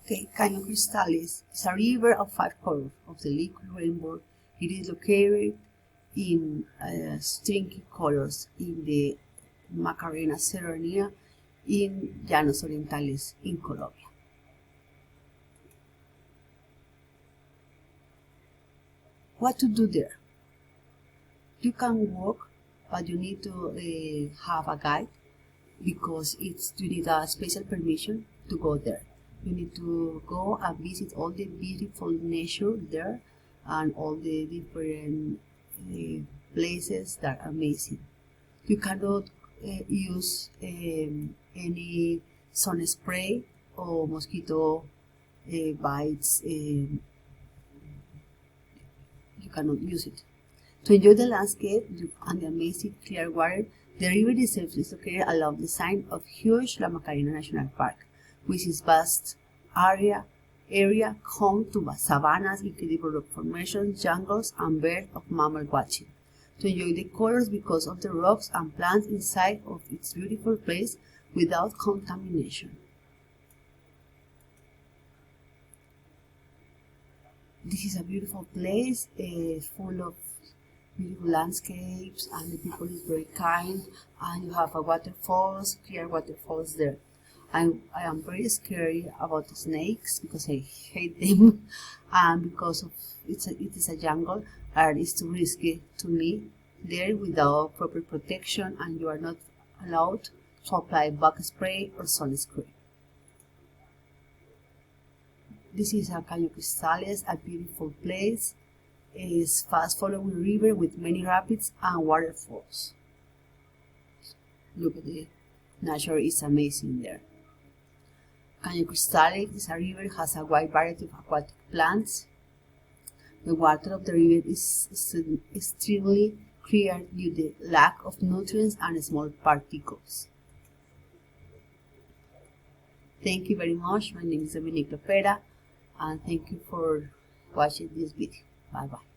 Okay, Caño Cristales is a river of 5 colors of the liquid rainbow. It is located in stringy colors in the Macarena Serranía in Llanos Orientales in Colombia. What to do there? You can walk, but you need to have a guide because you need a special permission to go there. You need to go and visit all the beautiful nature there and all the different places that are amazing. You cannot use any sun spray or mosquito bites. You cannot use it. To enjoy the landscape and the amazing clear water, the river itself is located along the side of huge La Macarena National Park, which is vast area home to savannas, incredible rock formations, jungles, and birds of mammal watching. To enjoy the colors because of the rocks and plants inside of its beautiful place without contamination. This is a beautiful place full of beautiful landscapes, and the people is very kind, and you have a waterfalls, clear waterfalls there. I am very scared about the snakes because I hate them, and because of it is a jungle and it's too risky to me there without proper protection, and you are not allowed to apply bug spray or sunscreen. This is a Caño Cristales, a beautiful place. It is fast flowing river with many rapids and waterfalls. Look at the nature is amazing there. Caño Cristales is a river, has a wide variety of aquatic plants. The water of the river is extremely clear due to the lack of nutrients and small particles. Thank you very much. My name is Dominique Lopera, and thank you for watching this video. Bye bye.